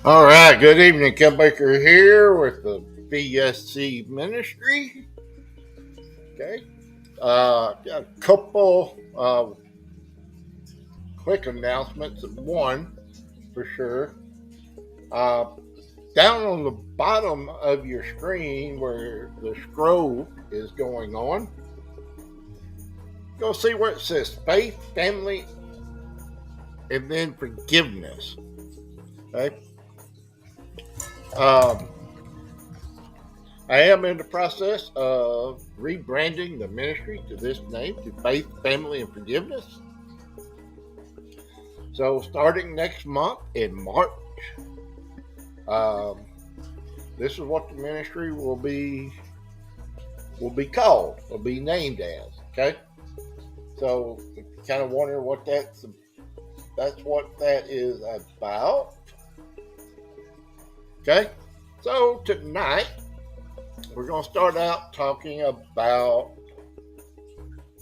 All right, good evening. Ken Baker here with the BSC Ministry. Okay, got a couple quick announcements. One for sure. Uh, Down on the bottom of your screen where the scroll is going on, go see where it says faith, family, and then forgiveness. Okay. Um, I am in the process of rebranding the ministry to this name, to Faith, Family, and Forgiveness. So starting next month in March, um, this is what the ministry will be called, will be named as. Okay, so kind of wondering what that's what that is about. Okay, so tonight we're going to start out talking about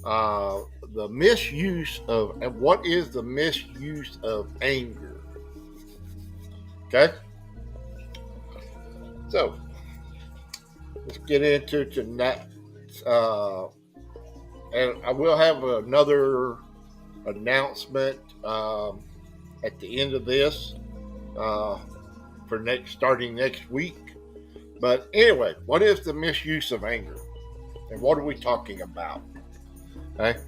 uh, the misuse of and what is the misuse of anger. Okay, so let's get into tonight. Uh, and I will have another announcement at the end of this uh, for starting next week. But anyway, what is the misuse of anger, and what are we talking about? Okay.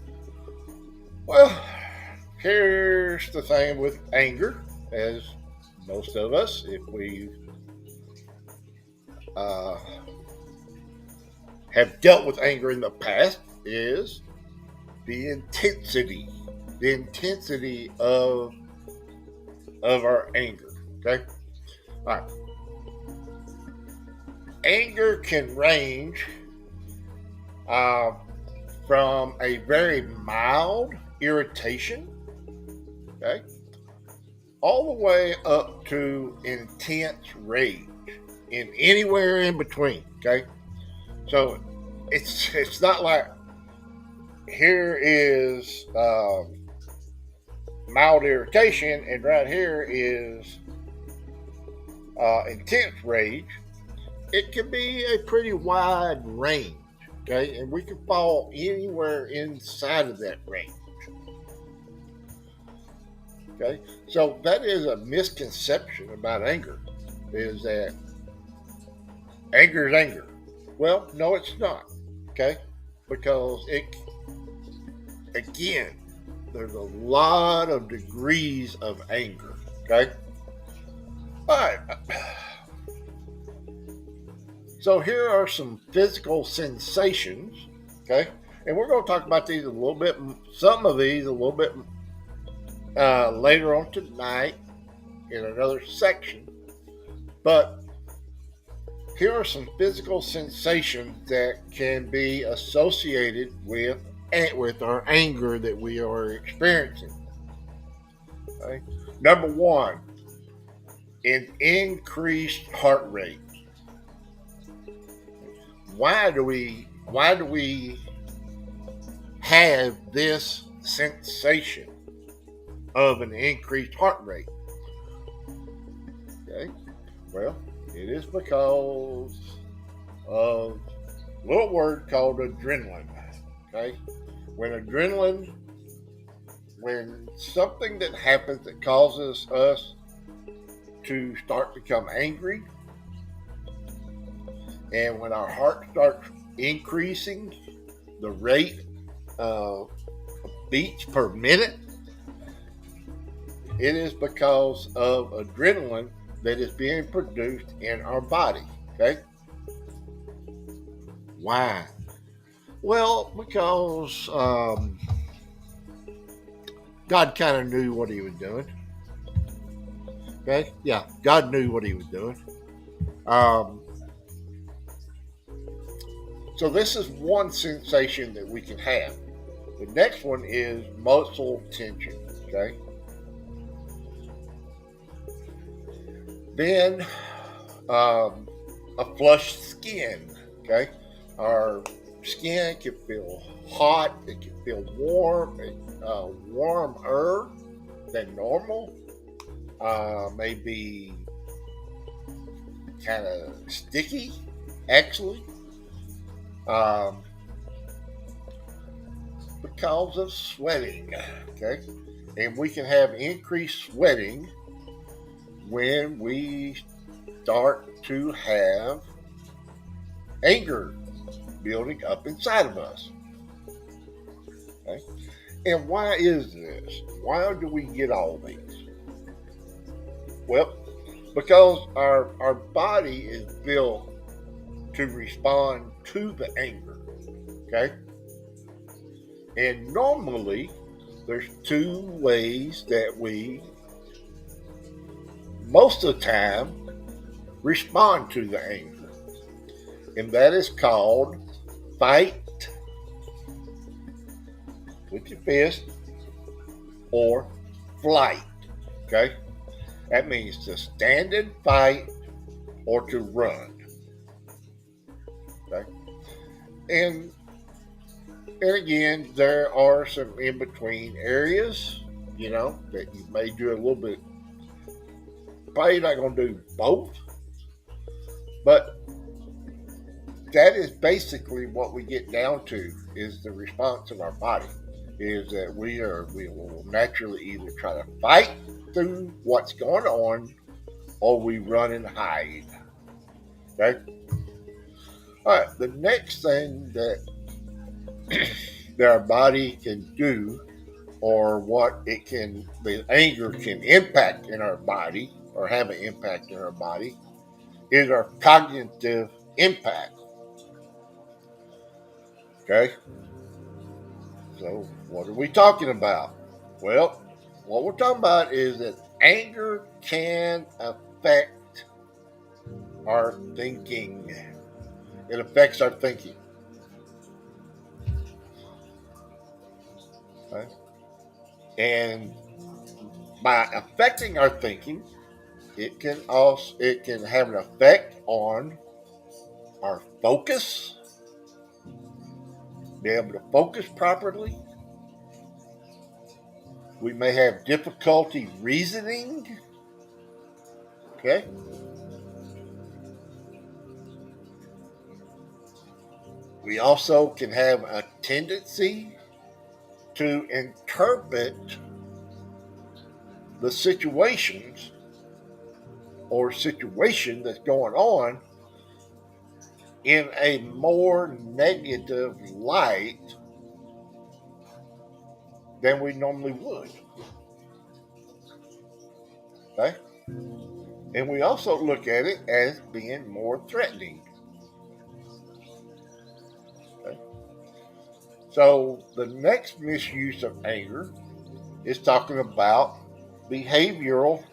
Well, here's the thing with anger, as most of us, if we uh, have dealt with anger in the past, is the intensity, the intensity of our anger. Okay, all right. Anger can range uh, from a very mild irritation, okay, all the way up to intense rage, in anywhere in between. Okay, so it's not like here is mild irritation and right here is intense rage. It can be a pretty wide range, okay, and we can fall anywhere inside of that range. Okay, so that is a misconception about anger, is that anger is anger. Well, no, it's not. Okay, because it again, there's a lot of degrees of anger. Okay, all right. So here are some physical sensations. Okay, and we're going to talk about these a little bit, some of these a little bit later on tonight in another section. But here are some physical sensations that can be associated with our anger that we are experiencing. Okay? Number one, an increased heart rate. Why do we have this sensation of an increased heart rate? Okay, well, it is because of a little word called adrenaline. Okay, when adrenaline, when something that happens that causes us to start to become angry, and when our heart starts increasing the rate of beats per minute, it is because of adrenaline that is being produced in our body. Okay, why? Well, because God kind of knew what He was doing. Okay, yeah, God knew what He was doing. Um, so this is one sensation that we can have. The next one is muscle tension. Okay, then a flushed skin. Okay, our skin can feel hot. It can feel warm, warmer than normal. Maybe kind of sticky, actually, um, because of sweating. Okay, and we can have increased sweating when we start to have anger building up inside of us. Okay, and why is this? Why do we get all these? Well, because our body is built to respond to the anger. Okay, and normally there's two ways that we most of the time respond to the anger, and that is called fight with your fist or flight. Okay, that means to stand and fight or to run. Okay, and and again, there are some in between areas, that you may do a little bit. Probably not going to do both, but that is basically what we get down to is the response of our body is that we will naturally either try to fight through what's going on or we run and hide. Okay. All right. The next thing that that our body can do, or what the anger can impact in our body, or have an impact in our body, is our cognitive impact. Okay. So, what are we talking about? Well, what we're talking about is that anger can affect our thinking. It affects our thinking. Right? And by affecting our thinking, it can have an effect on our focus, be able to focus properly. We may have difficulty reasoning. Okay. We also can have a tendency to interpret the situations or situation that's going on in a more negative light than we normally would. Okay? And we also look at it as being more threatening. Okay? So the next misuse of anger is talking about behavioral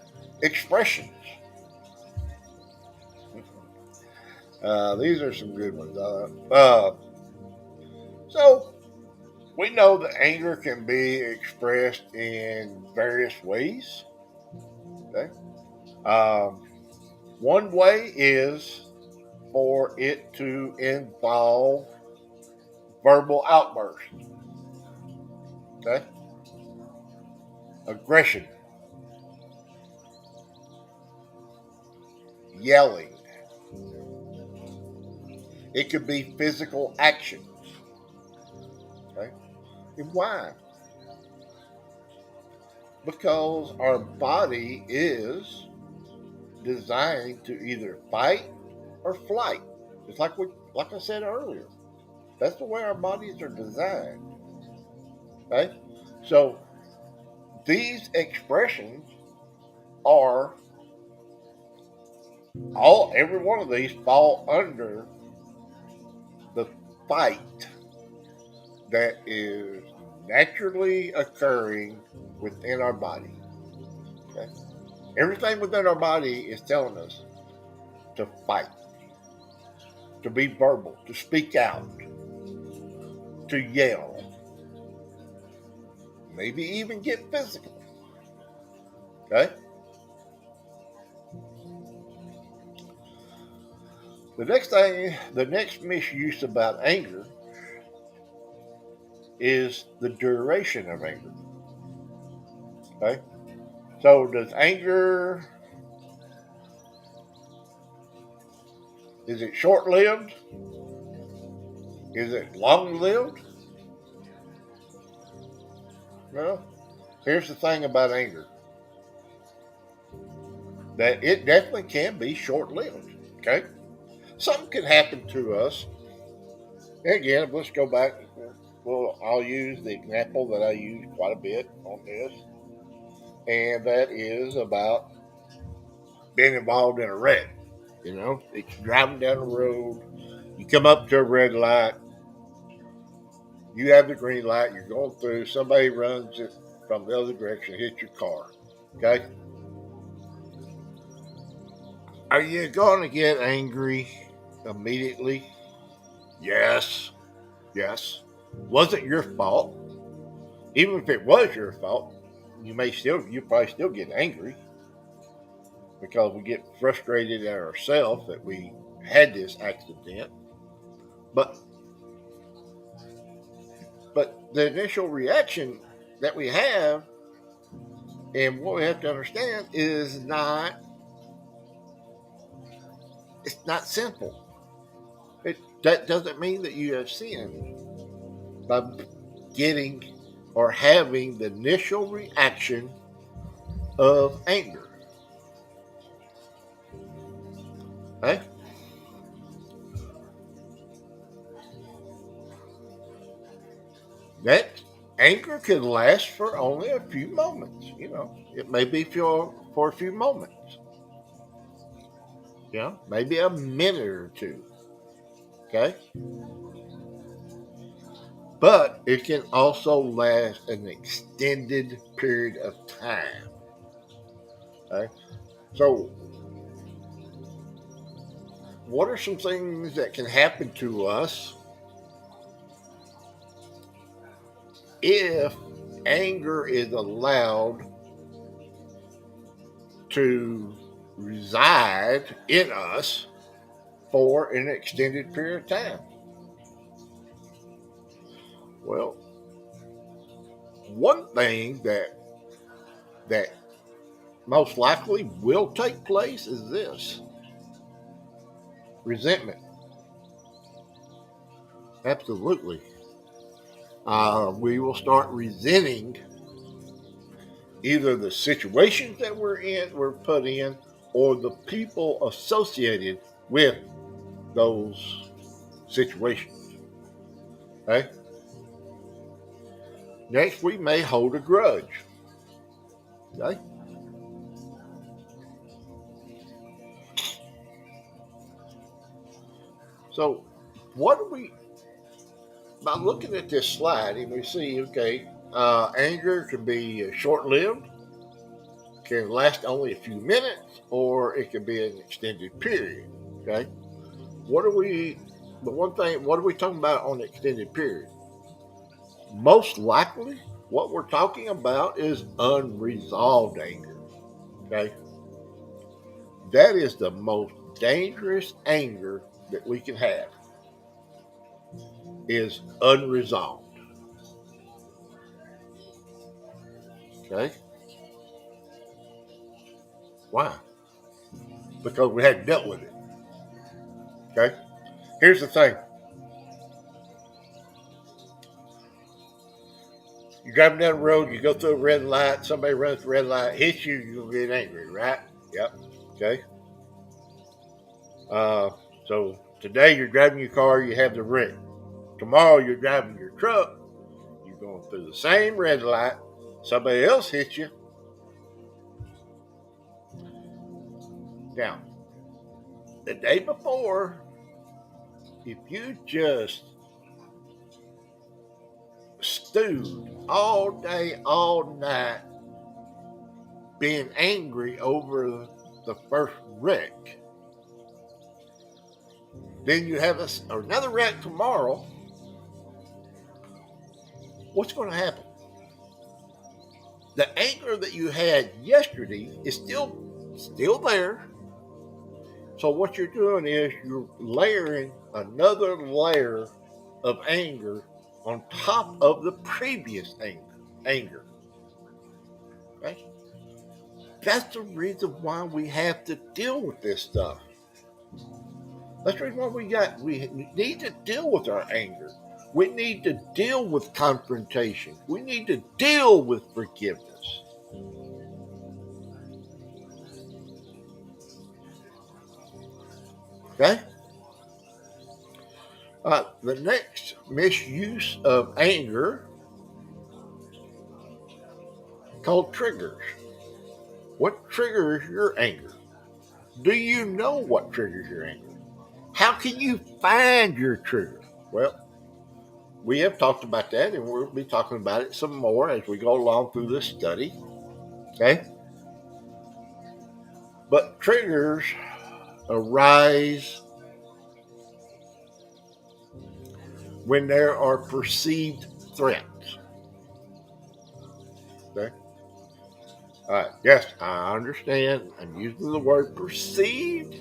expressions. These are some good ones. So we know that anger can be expressed in various ways. Okay. Um, One way is for it to involve verbal outbursts. Okay. Aggression, yelling. It could be physical actions. Okay. And why? Because our body is designed to either fight or flight. It's like I said earlier. That's the way our bodies are designed. Right? So these expressions are every one of these fall under the fight that is naturally occurring within our body. Okay? Everything within our body is telling us to fight, to be verbal, to speak out, to yell, maybe even get physical. Okay? The next misuse about anger is the duration of anger. Okay? So does anger Is it short lived? Is it long lived? Well, here's the thing about anger, that it definitely can be short lived. Okay? Something can happen to us. And again, let's go back. Well, I'll use the example that I use quite a bit on this, and that is about being involved in a wreck. You know, it's driving down the road, you come up to a red light, you have the green light, you're going through, somebody runs it from the other direction, hits your car. Okay? Are you going to get angry immediately? Yes. Yes. Wasn't your fault. Even if it was your fault, you probably still get angry because we get frustrated at ourselves that we had this accident. But the initial reaction that we have, and what we have to understand, is it's not simple. That doesn't mean that you have sinned by getting or having the initial reaction of anger. Okay? That anger can last for only a few moments. You know, it may be for a few moments. You know, maybe a minute or two. Okay? But it can also last an extended period of time. Okay? So, what are some things that can happen to us if anger is allowed to reside in us for an extended period of time? Well, one thing that most likely will take place is this: resentment. Absolutely. We will start resenting either the situations that we're put in, or the people associated with those situations. Okay? Next, we may hold a grudge. Okay? So, what do we, by looking at this slide, and we see, okay, anger can be short lived, can last only a few minutes, or it can be an extended period. Okay? What are we, the one thing, what are we talking about on the extended period? Most likely, what we're talking about is unresolved anger. Okay? That is the most dangerous anger that we can have, is unresolved. Okay? Why? Because we hadn't dealt with it. Okay? Here's the thing. You're driving down the road, you go through a red light, somebody runs the red light, hits you, you're going to get angry, right? Yep. Okay? Uh, so today you're driving your car, you have the wreck. Tomorrow you're driving your truck, you're going through the same red light, somebody else hits you. Now, the day before, if you just stewed all day, all night, being angry over the first wreck, then you have another wreck tomorrow, what's going to happen? The anger that you had yesterday is still there. So what you're doing is you're layering another layer of anger on top of the previous anger. Okay? That's the reason why we have to deal with this stuff. That's the reason why we need to deal with our anger. We need to deal with confrontation. We need to deal with forgiveness. Okay? The next misuse of anger called triggers. What triggers your anger? Do you know what triggers your anger? How can you find your trigger? Well, we have talked about that and we'll be talking about it some more as we go along through this study. Okay? But triggers arise when there are perceived threats. Okay? All right. Yes, I understand. I'm using the word perceived,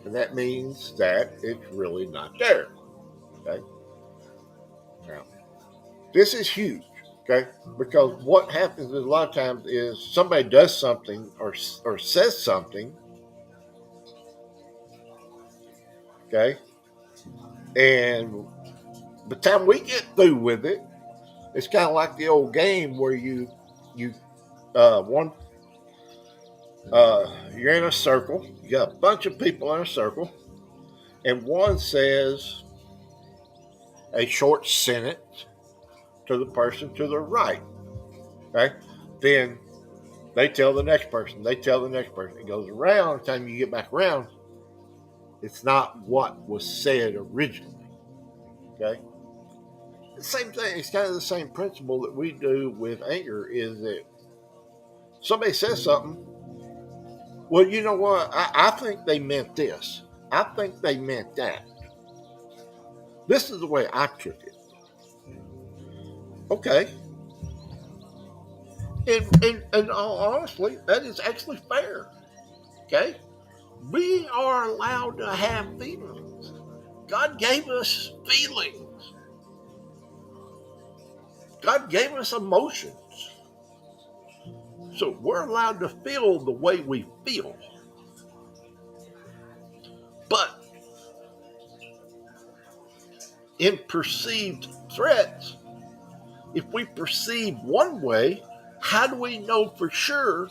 and that means that it's really not there. Okay? Now, this is huge. Okay? Because what happens is a lot of times is somebody does something or says something. Okay? And by the time we get through with it, it's kind of like the old game where you one you're in a circle. You got a bunch of people in a circle, and one says a short sentence to the person to the right. Okay, then they tell the next person. They tell the next person. It goes around. By the time you get back around, it's not what was said originally. Okay, the same thing. It's kind of the same principle that we do with anger. Is that somebody says something. Well, you know what? I think they meant this. I think they meant that. This is the way I took it. Okay. And honestly, that is actually fair. Okay. We are allowed to have feelings. God gave us feelings. God gave us emotions. So we're allowed to feel the way we feel. But in perceived threats, if we perceive one way, how do we know for sure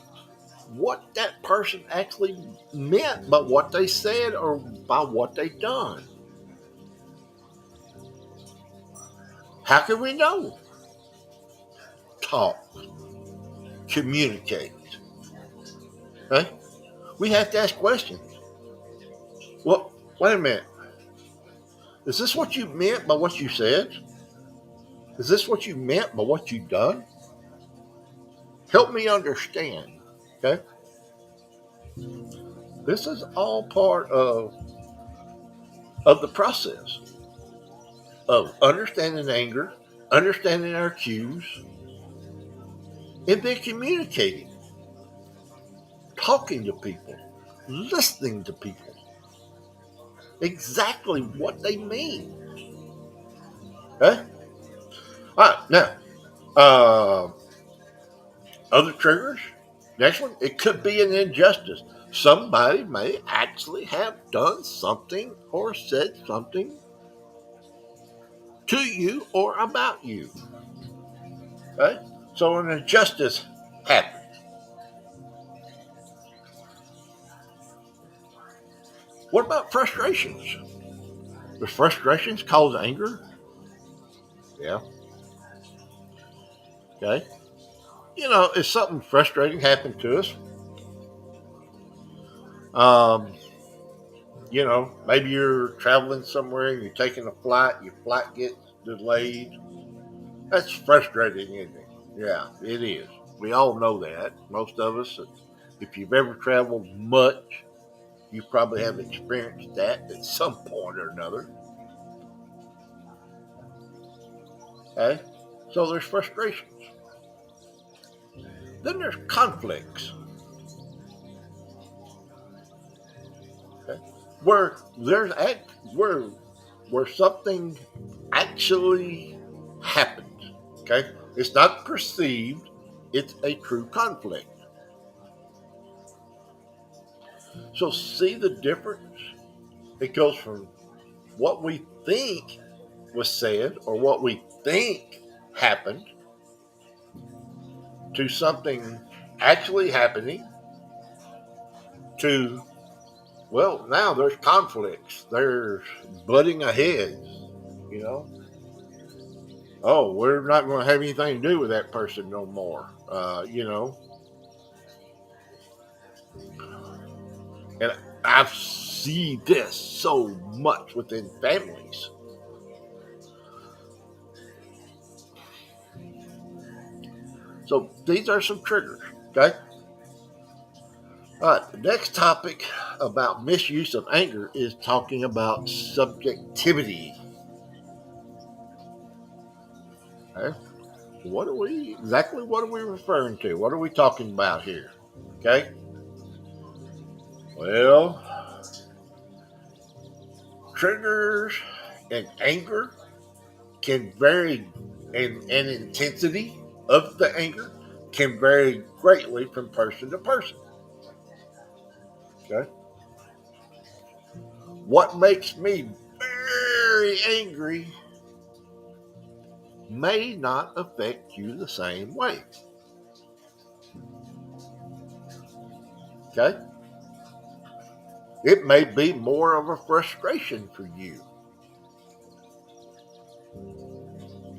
what that person actually meant by what they said or by what they done? How can we know? Talk, communicate. Right? We have to ask questions. Well, wait a minute. Is this what you meant by what you said? Is this what you meant by what you done? Help me understand. Okay? This is all part of the process of understanding anger, understanding our cues, and then communicating, talking to people, listening to people, exactly what they mean. Okay? All right, now, uh, other triggers. Next one, it could be an injustice. Somebody may actually have done something or said something to you or about you. Okay? So an injustice happens. What about frustrations? Does frustrations cause anger? Yeah. Okay. You know, if something frustrating happened to us, um, maybe you're traveling somewhere, you're taking a flight, your flight gets delayed. That's frustrating, isn't it? Yeah, it is. We all know that. Most of us, if you've ever traveled much, you probably have experienced that at some point or another. Okay? So there's frustrations. Then there's conflicts. Okay? Where there's where where something actually happened. Okay? It's not perceived, it's a true conflict. So see the difference? It goes from what we think was said or what we think happened to something actually happening to, well, now there's conflicts, there's butting ahead, you know. Oh, we're not going to have anything to do with that person no more, you know. And I see this so much within families. So these are some triggers, okay? All right, the next topic about misuse of anger is talking about subjectivity. Okay? What are we referring to? What are we talking about here? Okay? Well, triggers and anger can vary, and intensity of the anger can vary greatly from person to person. Okay? What makes me very angry may not affect you the same way. Okay? It may be more of a frustration for you.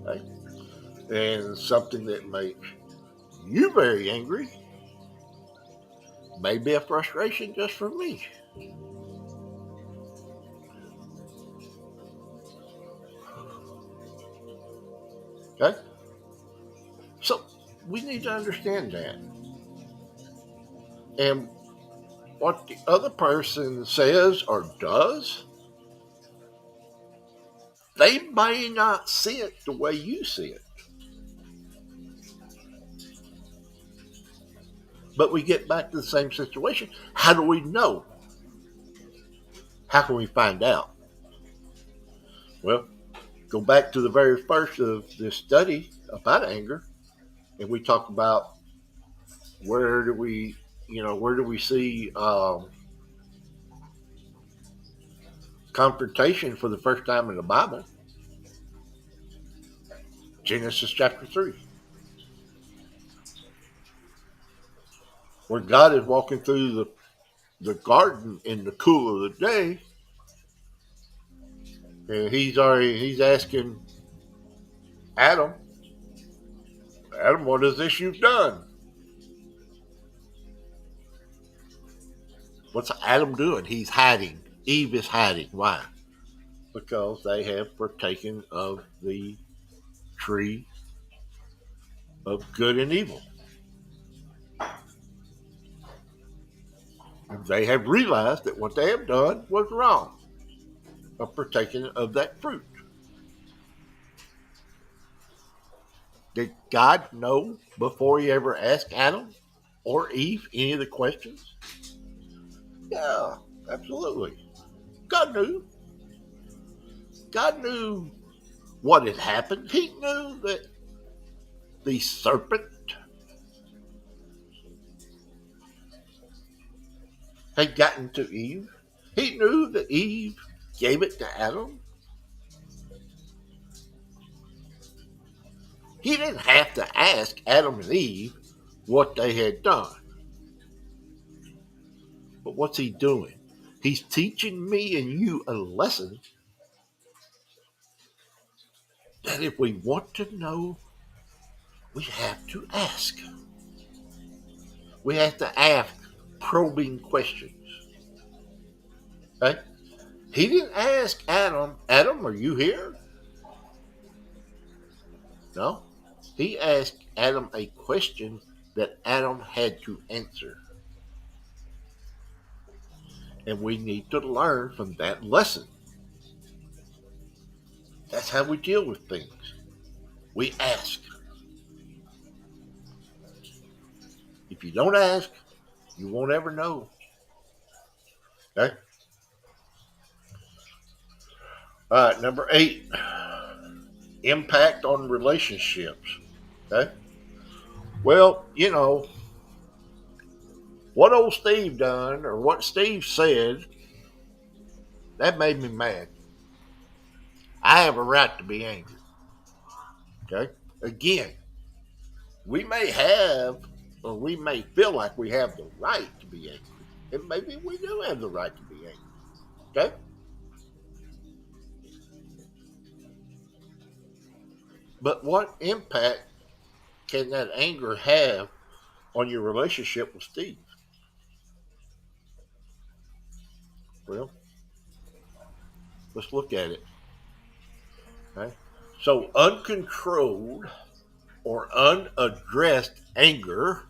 Okay? And something that makes you very angry may be a frustration just for me. Okay? So we need to understand that. And what the other person says or does, they may not see it the way you see it. But we get back to the same situation. How do we know? How can we find out? Well, go back to the very first of this study about anger, and we talk about where do we, where do we see confrontation for the first time in the Bible? Genesis chapter 3, where God is walking through the garden in the cool of the day, and he's asking Adam, Adam, what is this you've done? What's Adam doing? He's hiding. Eve is hiding. Why? Because they have partaken of the tree of good and evil. And they have realized that what they have done was wrong of partaking of that fruit. Did God know before he ever asked Adam or Eve any of the questions? Yeah, absolutely. God knew. God knew what had happened. He knew that the serpent had gotten to Eve. He knew that Eve gave it to Adam. He didn't have to ask Adam and Eve what they had done. But what's he doing? He's teaching me and you a lesson that if we want to know, we have to ask. We have to ask probing questions. Okay? He didn't ask Adam, Adam, are you here? No. He asked Adam a question that Adam had to answer. And we need to learn from that lesson. That's how we deal with things. We ask. If you don't ask, you won't ever know. Okay? All right, number 8, impact on relationships. Okay? Well, what old Steve done or what Steve said, that made me mad. I have a right to be angry. Okay? Again, we may have, or we may feel like we have the right to be angry. And maybe we do have the right to be angry. Okay? But what impact can that anger have on your relationship with Steve? Well, let's look at it. Okay? So, uncontrolled or unaddressed anger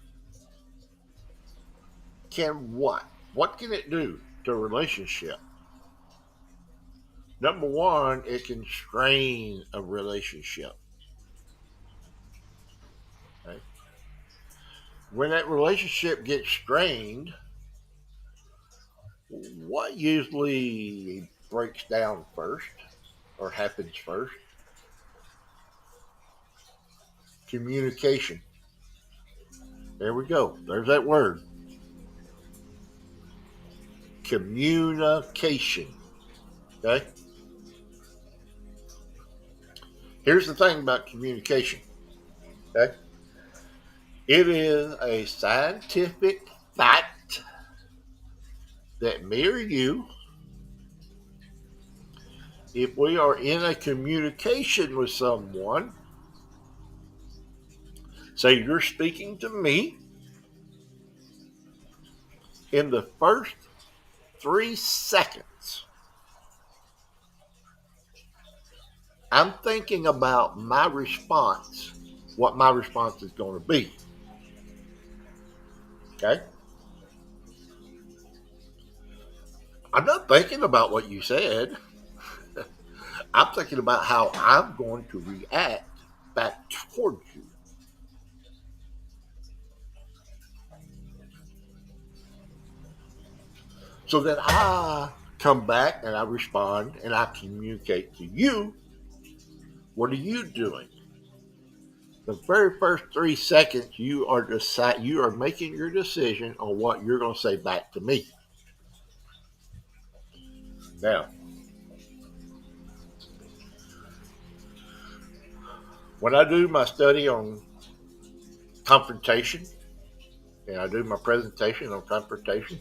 can what? What can it do to a relationship? Number one, it can strain a relationship. Okay? When that relationship gets strained, what usually breaks down first or happens first? Communication. There we go. There's that word. Communication. Okay? Here's the thing about communication. Okay? It is a scientific fact that me or you, if we are in a communication with someone, say you're speaking to me, in the first 3 seconds, I'm thinking about my response, what my response is going to be. Okay? I'm not thinking about what you said. I'm thinking about how I'm going to react back towards you. So then I come back and I respond and I communicate to you. What are you doing? The very first 3 seconds, you are making your decision on what you're going to say back to me. Now, when I do my study on confrontation and I do my presentation on confrontation,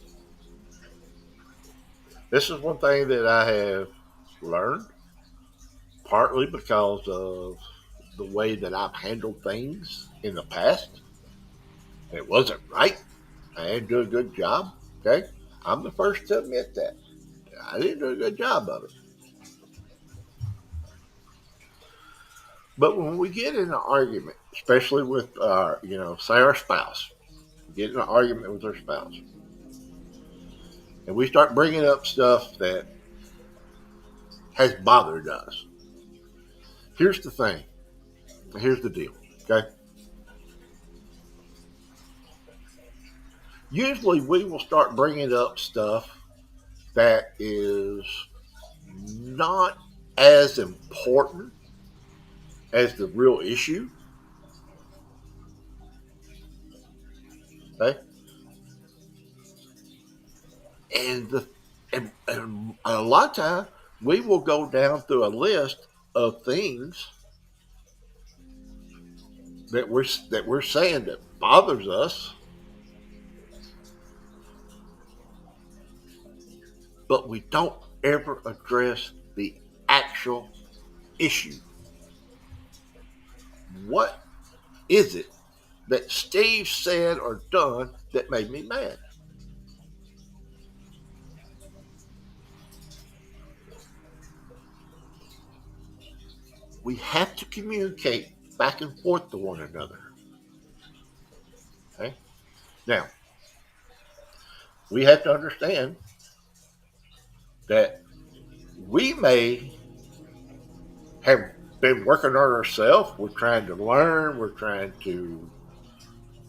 this is one thing that I have learned, partly because of the way that I've handled things in the past. It wasn't right. I didn't do a good job. Okay. I'm the first to admit that. I didn't do a good job of it. But when we get in an argument, especially with our, say our spouse, get in an argument with our spouse, and we start bringing up stuff that has bothered us. Here's the thing. Here's the deal. Okay. Usually we will start bringing up stuff that is not as important as the real issue. Okay. And and a lot of times we will go down through a list of things that we're saying that bothers us, but we don't ever address the actual issue. What is it that Steve said or done that made me mad? We have to communicate back and forth to one another. Okay? Now, we have to understand that we may have been working on ourselves. We're trying to learn. We're trying to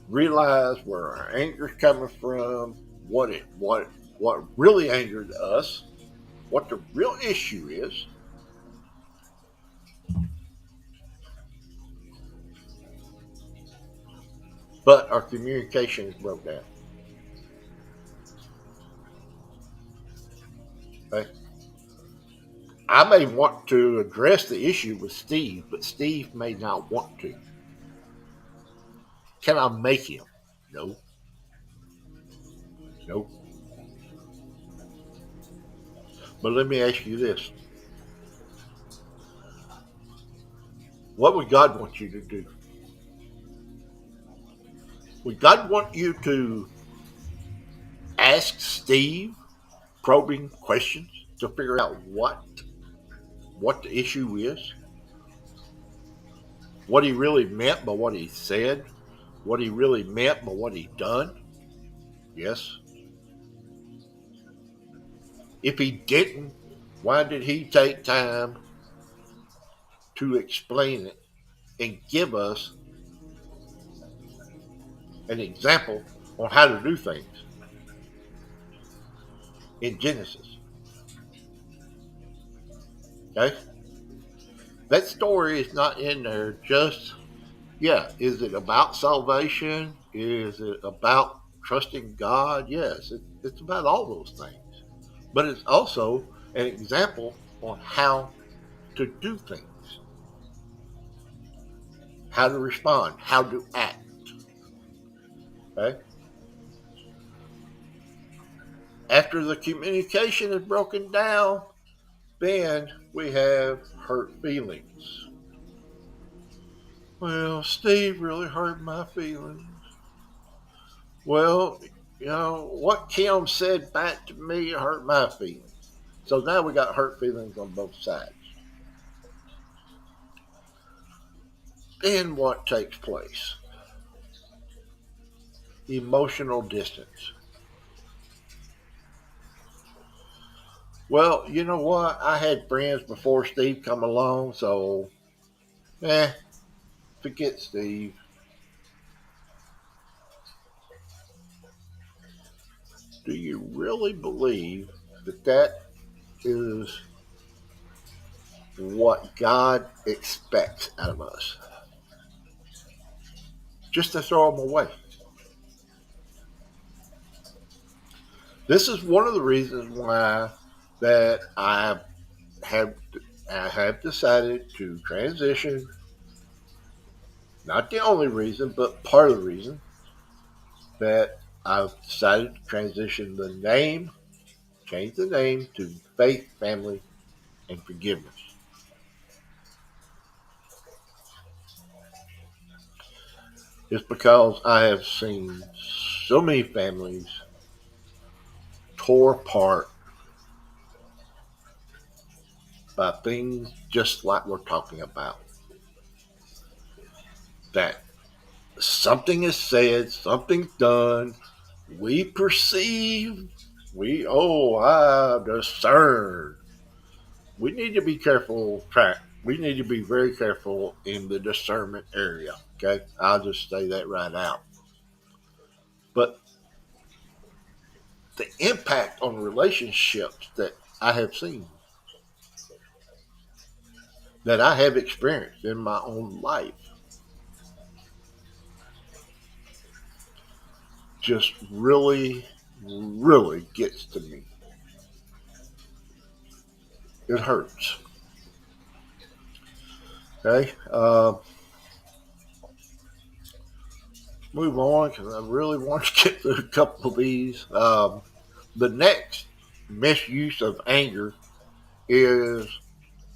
realize where our anger is coming from, what really angered us, what the real issue is. But our communication is broke down. Okay? I may want to address the issue with Steve, but Steve may not want to. Can I make him? No, no. But let me ask you this: what would God want you to do? Would God want you to ask Steve probing questions to figure out what the issue is, what he really meant by what he said, what he really meant by what he done? Yes. If he didn't, why did he take time to explain it and give us an example on how to do things in Genesis? Okay? That story is not in there just, yeah, is it about salvation? Is it about trusting God? Yes, it's about all those things. But it's also an example on how to do things, how to respond, how to act. Okay? After the communication is broken down, then we have hurt feelings. Well, Steve really hurt my feelings. Well, what Kim said back to me hurt my feelings. So now we got hurt feelings on both sides. Then what takes place? Emotional distance. Well, you know what? I had friends before Steve come along, so forget Steve. Do you really believe that is what God expects out of us? Just to throw them away. This is one of the reasons why that have I have decided to transition. Not the only reason, but part of the reason that I've decided to transition the name, change the name to Faith, Family, and Forgiveness. It's because I have seen so many families tore apart by things just like we're talking about. That something is said, something's done, we perceive, I discern. We need to be careful, we need to be very careful in the discernment area. Okay, I'll just say that right out. But the impact on relationships that I have seen, that I have experienced in my own life, just really, really gets to me. It hurts. Okay, move on because I really want to get through a couple of these. The next misuse of anger is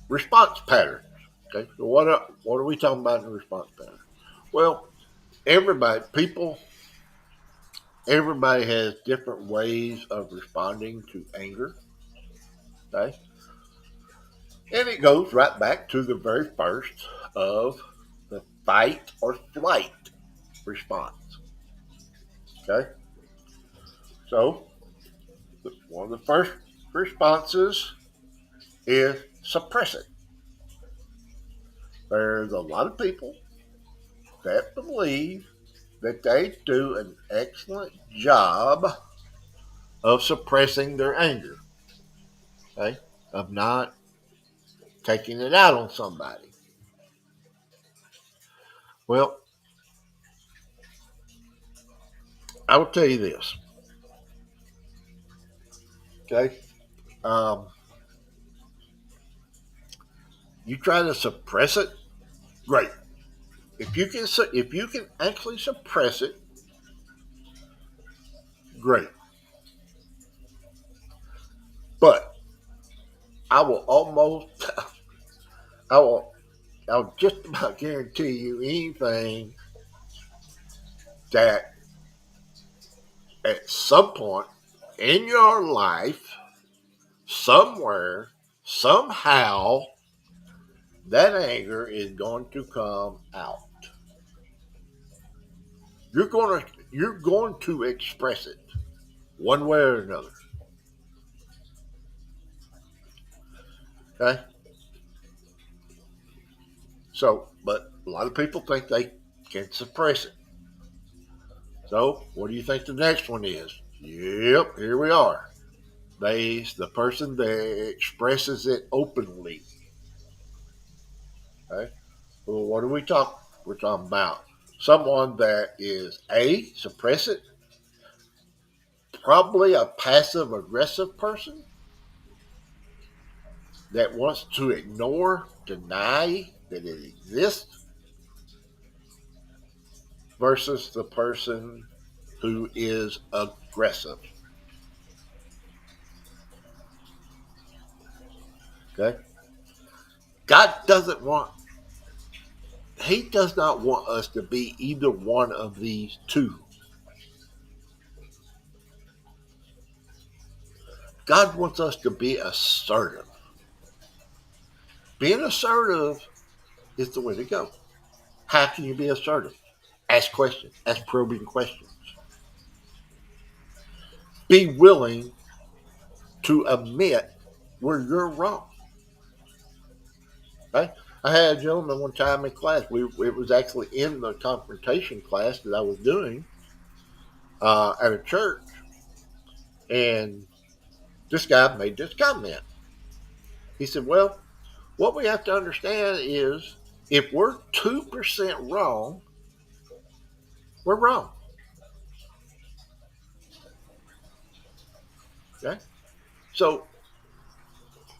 response patterns. Okay, so what are we talking about in the response pattern? Well, people, everybody has different ways of responding to anger. Okay, and it goes right back to the very first of the fight or flight response. Okay, so one of the first responses is suppress it. There's a lot of people that believe that they do an excellent job of suppressing their anger, okay? Of not taking it out on somebody. Well, I will tell you this, okay? Um, You try to suppress it, great. If you can actually suppress it, great. But I will almost, I will, I'll just about guarantee you anything that at some point in your life, somewhere, somehow, that anger is going to come out. You're going to express it one way or another. Okay? So, but a lot of people think they can suppress it. So, what do you think the next one is? Yep, here we are. The person that expresses it openly. Okay? Well, what are we talking? We're talking about someone that is suppress it, probably a passive aggressive person that wants to ignore, deny that it exists, versus the person who is aggressive. Okay? God doesn't want, He does not want us to be either one of these two. God wants us to be assertive. Being assertive is the way to go. How can you be assertive? Ask questions, ask probing questions. Be willing to admit where you're wrong. Right? I had a gentleman one time in class. It was actually in the confrontation class that I was doing at a church, and this guy made this comment. He said, "Well, what we have to understand is if we're 2% wrong, we're wrong." Okay? So,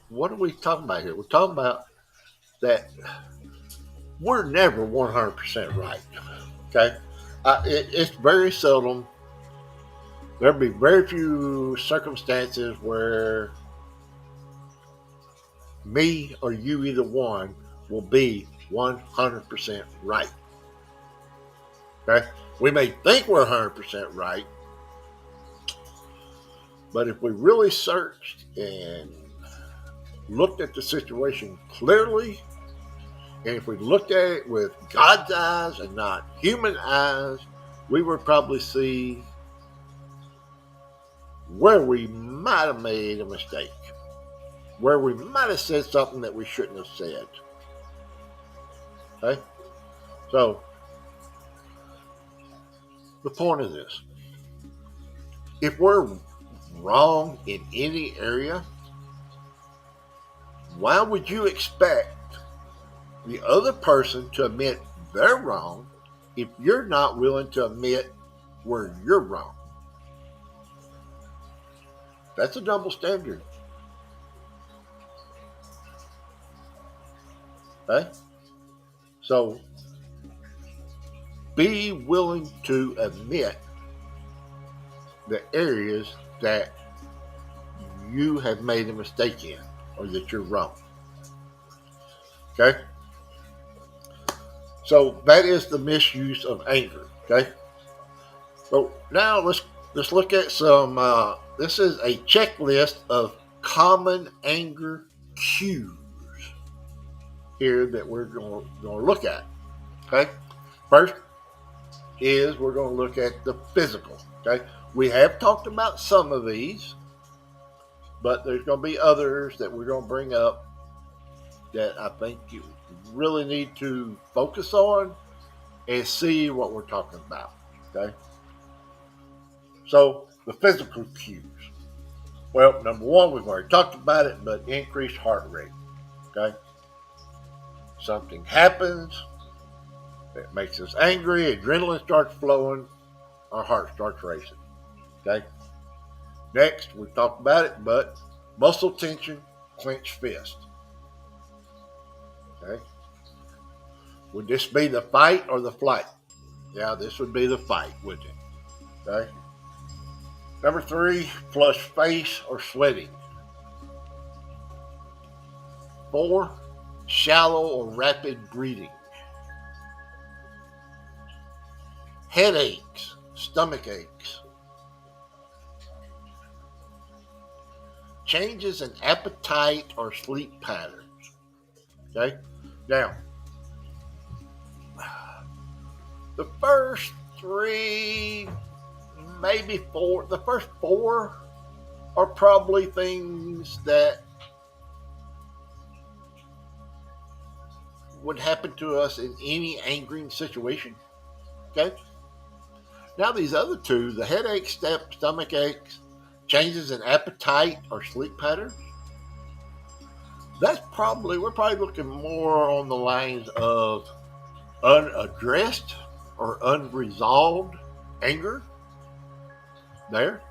what are we talking about here? We're talking about that we're never 100% right. Okay? It's very seldom. There'll be very few circumstances where me or you, either one, will be 100% right. Okay? We may think we're 100% right, but if we really searched and looked at the situation clearly, and if we looked at it with God's eyes and not human eyes, we would probably see where we might have made a mistake, where we might have said something that we shouldn't have said. Okay? So, the point of this, if we're wrong in any area, why would you expect the other person to admit they're wrong if you're not willing to admit where you're wrong? That's a double standard. Okay? So be willing to admit the areas that you have made a mistake in or that you're wrong. Okay? So that is the misuse of anger. Okay? So now let's look at some. This is a checklist of common anger cues here that we're going to look at. Okay, first is we're going to look at the physical. Okay, we have talked about some of these, but there's going to be others that we're going to bring up that I think you really need to focus on and see what we're talking about. Okay. So the physical cues. Well, number one, we've already talked about it, but increased heart rate. Okay. Something happens that makes us angry, adrenaline starts flowing, our heart starts racing. Okay. Next, we've talked about it, but muscle tension, clenched fist. Okay. Would this be the fight or the flight? Yeah, this would be the fight, wouldn't it? Okay. Number 3, flush face or sweating. 4, shallow or rapid breathing. Headaches, stomach aches. Changes in appetite or sleep patterns. Okay? Now, the first 3, maybe 4, the first 4 are probably things that would happen to us in any angering situation. Okay? Now, these other 2, the headaches, stomach aches, changes in appetite or sleep patterns, we're probably looking more on the lines of unaddressed or unresolved anger there.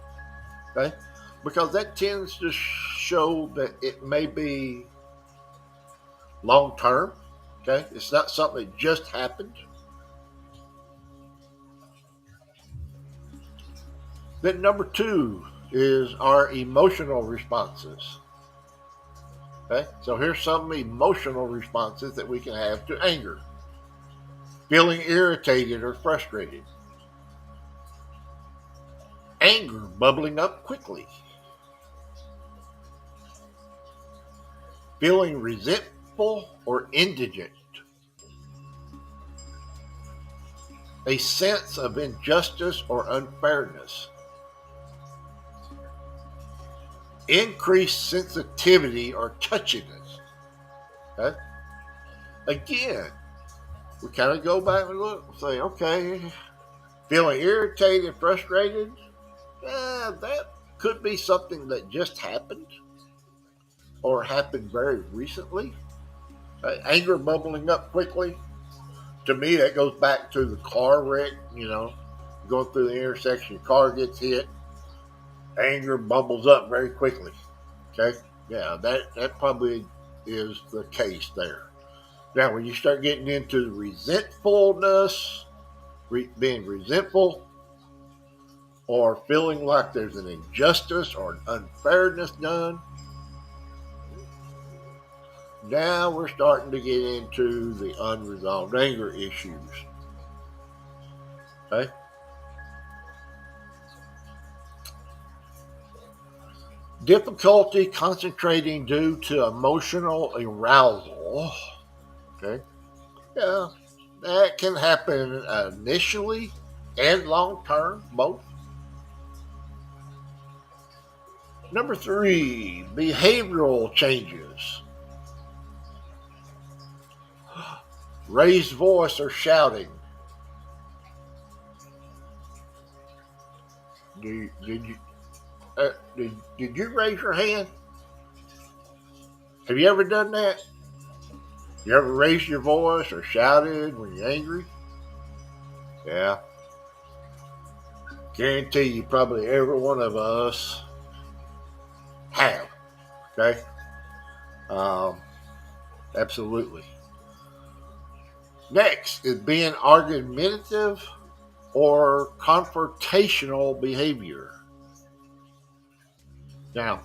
Okay? Because that tends to show that it may be long term. Okay? It's not something that just happened. Then number 2 is our emotional responses. Okay? So here's some emotional responses that we can have to anger. Feeling irritated or frustrated. Anger bubbling up quickly. Feeling resentful or indigent. A sense of injustice or unfairness. Increased sensitivity or touchiness. Okay? Again, we kind of go back and look and say, okay, feeling irritated, frustrated, that could be something that just happened or happened very recently. Anger bubbling up quickly. To me, that goes back to the car wreck, going through the intersection, car gets hit, anger bubbles up very quickly. Okay? Yeah, that probably is the case there. Now, when you start getting into resentfulness, being resentful, or feeling like there's an injustice or an unfairness done, now we're starting to get into the unresolved anger issues. Okay? Difficulty concentrating due to emotional arousal. Okay? Yeah, that can happen initially and long term, both. Number 3, behavioral changes. Raised voice or shouting. Did you did you raise your hand? Have you ever done that? You ever raised your voice or shouted when you're angry? Yeah. Guarantee you, probably every one of us have. Okay? Absolutely. Next is being argumentative or confrontational behavior. Now,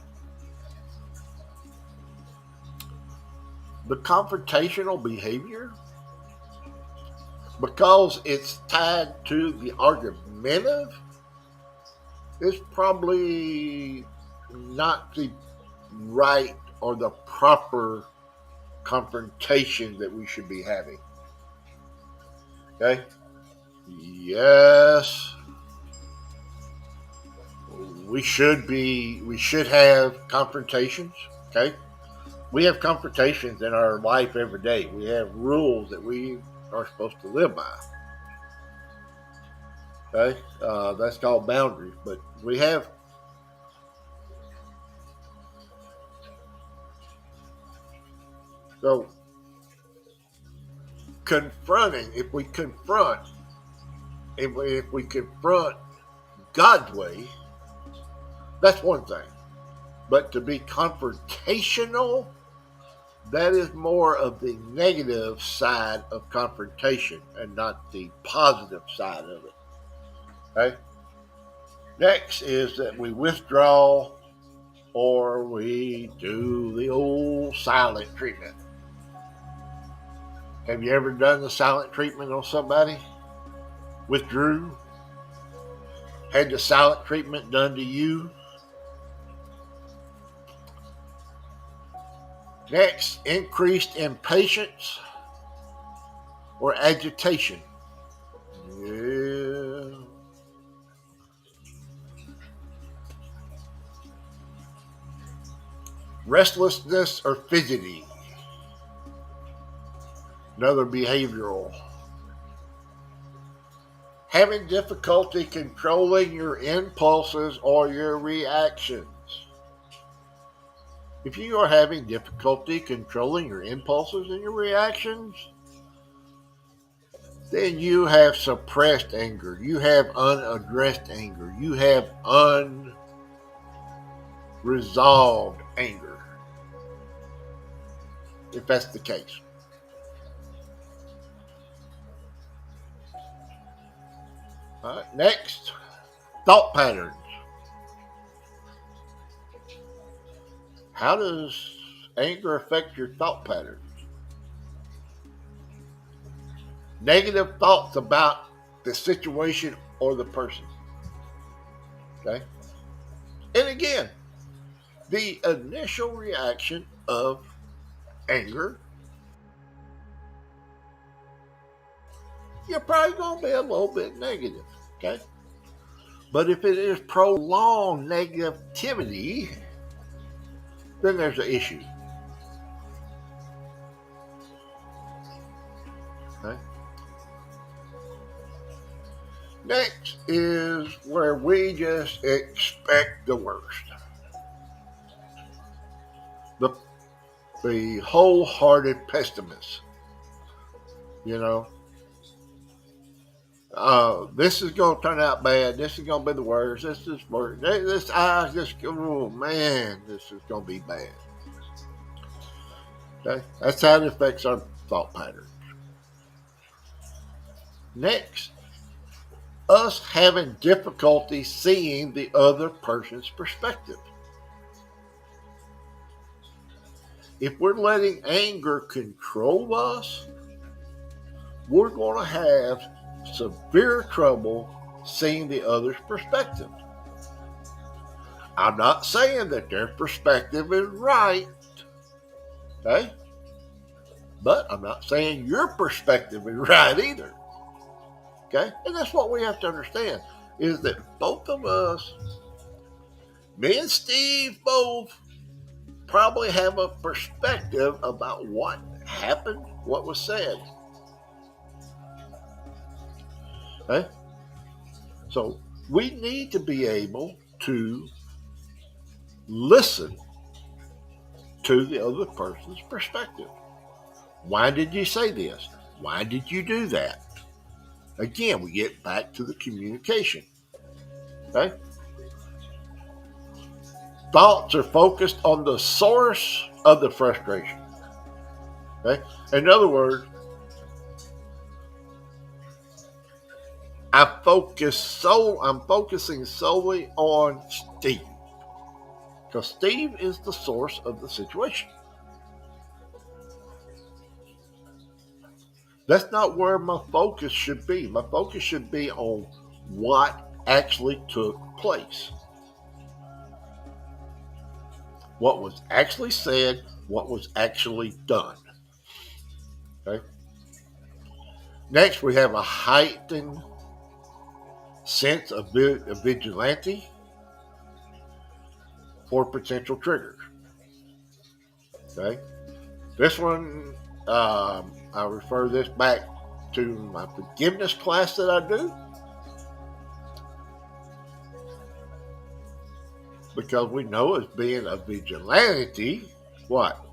the confrontational behavior, because it's tied to the argumentative, is probably not the right or the proper confrontation that we should be having. Okay? Yes. We should have confrontations. Okay? We have confrontations in our life every day. We have rules that we are supposed to live by. Okay? That's called boundaries. But we have. So, if we confront God's way, that's one thing. But to be confrontational, That is more of the negative side of confrontation and not the positive side of it. Okay? Next is that we withdraw or we do the old silent treatment. Have you ever done the silent treatment on somebody? Withdrew? Had the silent treatment done to you? Next, increased impatience or agitation. Yeah. Restlessness or fidgety. Another behavioral. Having difficulty controlling your impulses or your reactions. If you are having difficulty controlling your impulses and your reactions, then you have suppressed anger. You have unaddressed anger. You have unresolved anger. If that's the case. All right, next, thought patterns. How does anger affect your thought patterns? Negative thoughts about the situation or the person. Okay? And again, the initial reaction of anger, you're probably going to be a little bit negative. Okay? But if it is prolonged negativity, then there's an issue. Okay? Next is where we just expect the worst. The wholehearted pessimist. You know, this is going to turn out bad. This is going to be the worst. This is worse. I just, oh man, this is going to be bad. Okay, that's how it affects our thought patterns. Next, us having difficulty seeing the other person's perspective. If we're letting anger control us, we're going to have severe trouble seeing the other's perspective. I'm not saying that their perspective is right, okay? But I'm not saying your perspective is right either, okay? And that's what we have to understand, is that both of us, me and Steve both, probably have a perspective about what happened, what was said. Okay? So we need to be able to listen to the other person's perspective. Why did you say this? Why did you do that? Again, we get back to the communication. Okay? Thoughts are focused on the source of the frustration. Okay? In other words, I'm focusing solely on Steve. Because Steve is the source of the situation. That's not where my focus should be. My focus should be on what actually took place. What was actually said, what was actually done. Okay? Next, we have a heightened sense of vigilante for potential triggers. Okay? This one, I refer this back to my forgiveness class that I do. Because we know, as being a vigilante, what?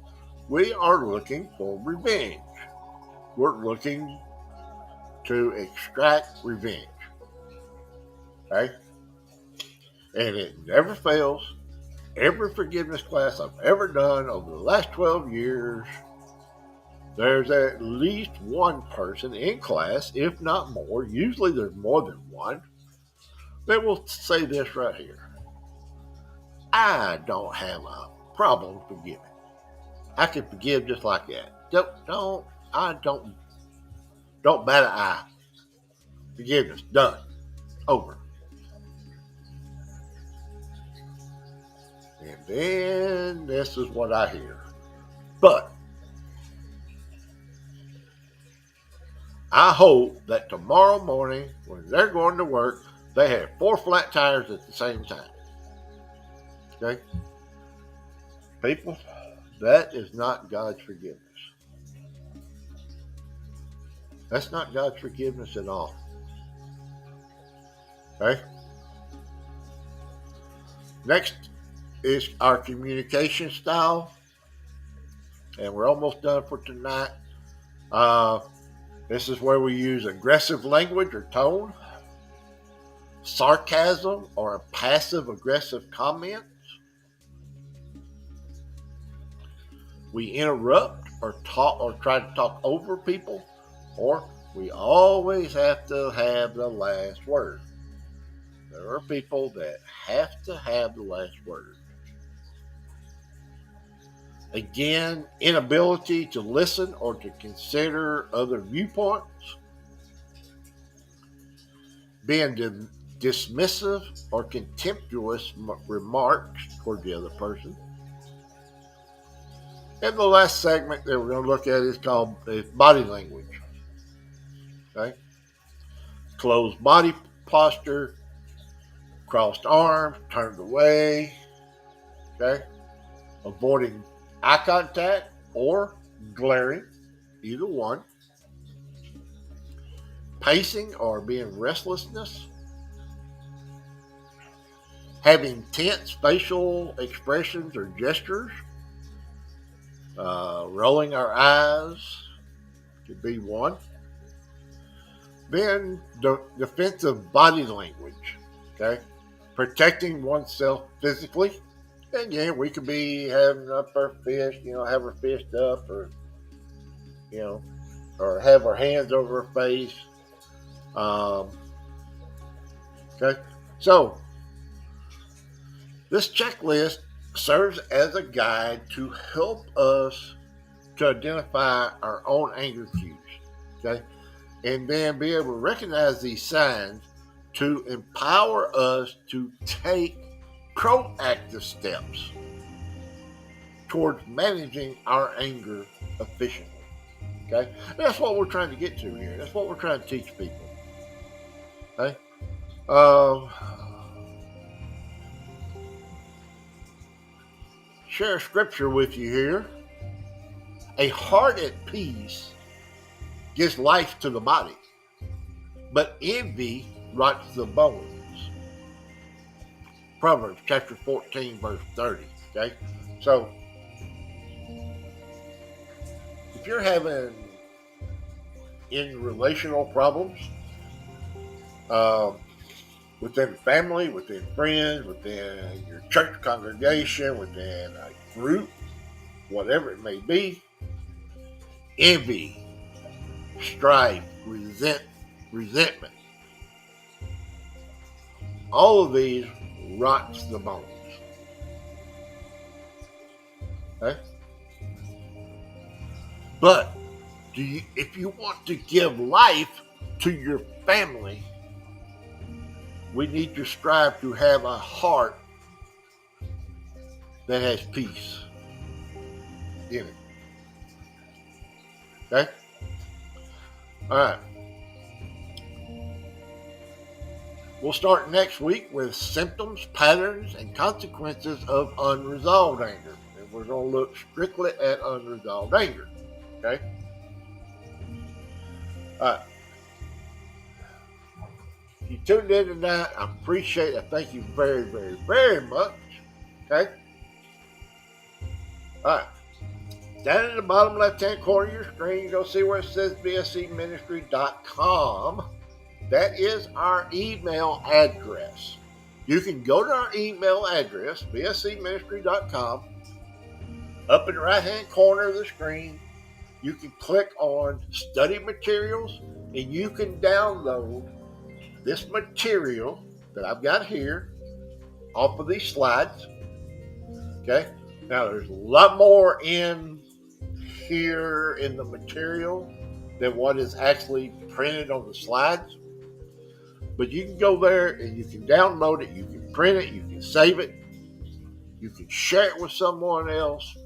We are looking for revenge. We're looking to extract revenge. Okay? And it never fails. Every forgiveness class I've ever done over the last 12 years, there's at least one person in class, if not more, usually there's more than one, that will say this right here. I don't have a problem forgiving. I can forgive just like that. Don't bat an eye. Forgiveness, done, over. And then this is what I hear. But I hope that tomorrow morning, when they're going to work, they have 4 flat tires at the same time. Okay? People, that is not God's forgiveness. That's not God's forgiveness at all. Okay? Next is our communication style. And we're almost done for tonight. This is where we use aggressive language or tone, sarcasm or passive aggressive comments. We interrupt or talk or try to talk over people, or we always have to have the last word. There are people that have to have the last word. Again, inability to listen or to consider other viewpoints. Being dismissive or contemptuous remarks toward the other person. And the last segment that we're going to look at is called body language. Okay? Closed body posture, crossed arms, turned away. Okay? Avoiding eye contact or glaring, either one. Pacing or being restlessness. Having tense facial expressions or gestures. Rolling our eyes could be one. Then defensive body language. Okay? Protecting oneself physically. Again, we could be having up our fist, have our fist up, or or have our hands over our face. Okay, so this checklist serves as a guide to help us to identify our own anger cues. Okay, and then be able to recognize these signs to empower us to take proactive steps towards managing our anger efficiently. Okay? That's what we're trying to get to here. That's what we're trying to teach people. Okay? Share a scripture with you here. A heart at peace gives life to the body, but envy rots the bones. Proverbs chapter 14, verse 30. Okay? So, if you're having in relational problems, within family, within friends, within your church congregation, within a group, whatever it may be, envy, strife, resentment, all of these rots the bones. Okay? But if you want to give life to your family, we need to strive to have a heart that has peace in it. Okay? All right. We'll start next week with symptoms, patterns, and consequences of unresolved anger. And we're going to look strictly at unresolved anger. Okay? All right. If you tuned in tonight, I appreciate it. Thank you very, very, very much. Okay? All right. Down in the bottom left-hand corner of your screen, you'll see where it says bscministry.com. That is our email address. You can go to our email address, bscministry.com. Up in the right-hand corner of the screen, you can click on study materials and you can download this material that I've got here off of these slides. Okay. Now there's a lot more in here in the material than what is actually printed on the slides. But you can go there and you can download it, you can print it, you can save it, you can share it with someone else,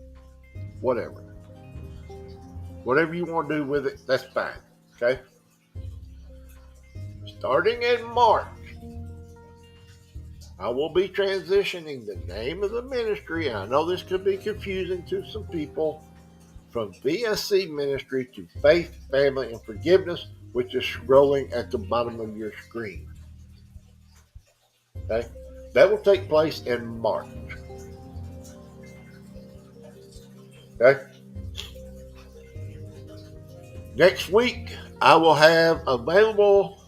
whatever. Whatever you want to do with it, that's fine. Okay? Starting in March, I will be transitioning the name of the ministry. And I know this could be confusing to some people, from VSC Ministry to Faith, Family, and Forgiveness, which is scrolling at the bottom of your screen. Okay? That will take place in March. Okay? Next week, I will have available,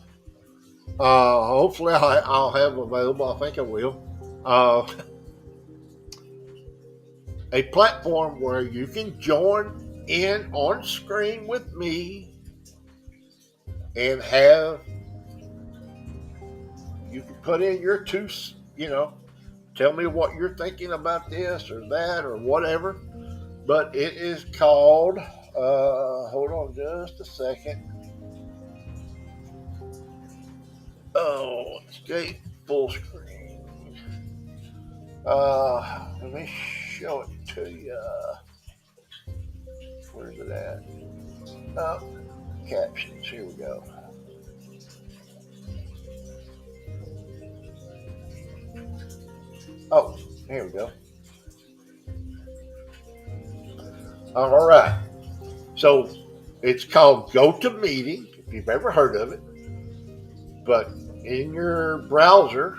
hopefully I'll have available, I think I will, a platform where you can join in on screen with me and you can put in your tell me what you're thinking about this or that or whatever. But it is called, hold on just a second. Oh, escape full screen. Let me show it to you. Where's it at? Captions. Here we go. Oh, here we go. All right. So it's called GoToMeeting, if you've ever heard of it. But in your browser,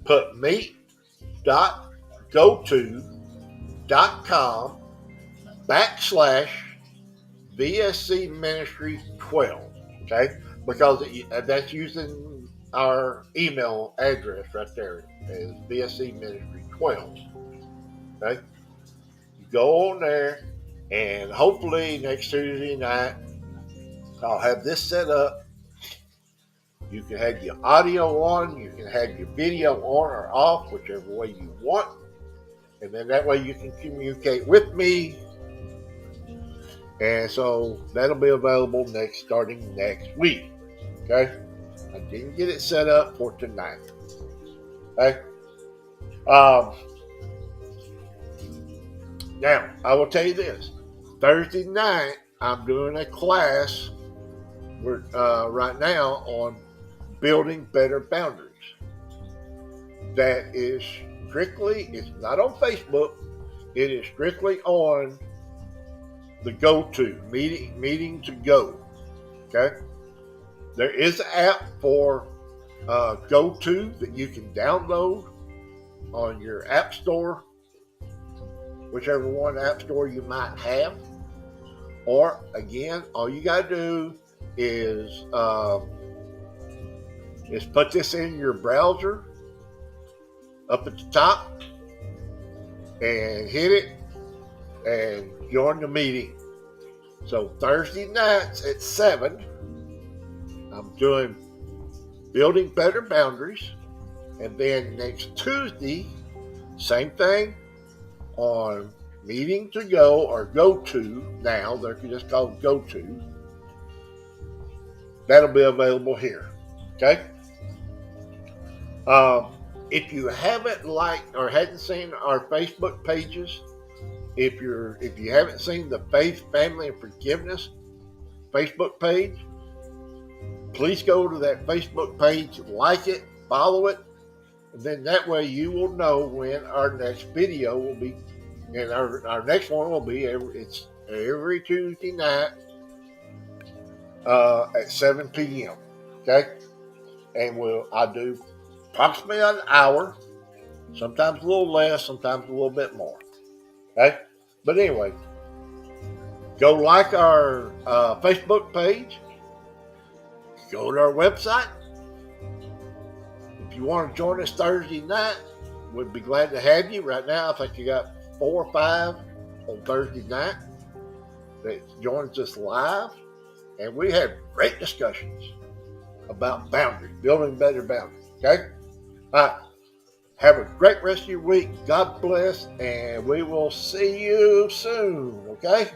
put meet.goto.com/VSC Ministry 12. Okay? Because that's using our email address right there as VSC Ministry 12. Okay? You go on there, and hopefully next Tuesday night, I'll have this set up. You can have your audio on, you can have your video on or off, whichever way you want. And then that way you can communicate with me. And so that'll be available starting next week. Okay? I didn't get it set up for tonight. Okay? Now, I will tell you this. Thursday night, I'm doing a class right now on building better boundaries. That is strictly, it's not on Facebook, it is strictly on the GoTo, meeting to go. Okay? There is an app for GoTo that you can download on your app store, whichever one app store you might have. Or again, all you gotta do is put this in your browser up at the top and hit it and join the meeting. So Thursday nights at 7, I'm doing building better boundaries. And then next Tuesday, same thing on meeting to go or GoTo. Now they're just called GoTo. That'll be available here. Okay. If you haven't liked or hadn't seen our Facebook pages, if you haven't seen the Faith, Family, and Forgiveness Facebook page, please go to that Facebook page, like it, follow it, and then that way you will know when our next video will be. And our next one will be every Tuesday night at 7 p.m. Okay, and I do approximately an hour, sometimes a little less, sometimes a little bit more. Okay, but anyway, go like our Facebook page, go to our website. If you want to join us Thursday night, we'd be glad to have you. Right now, I think you got 4 or 5 on Thursday night that joins us live, and we have great discussions about boundaries, building better boundaries. Okay? All right. Have a great rest of your week. God bless, and we will see you soon. Okay?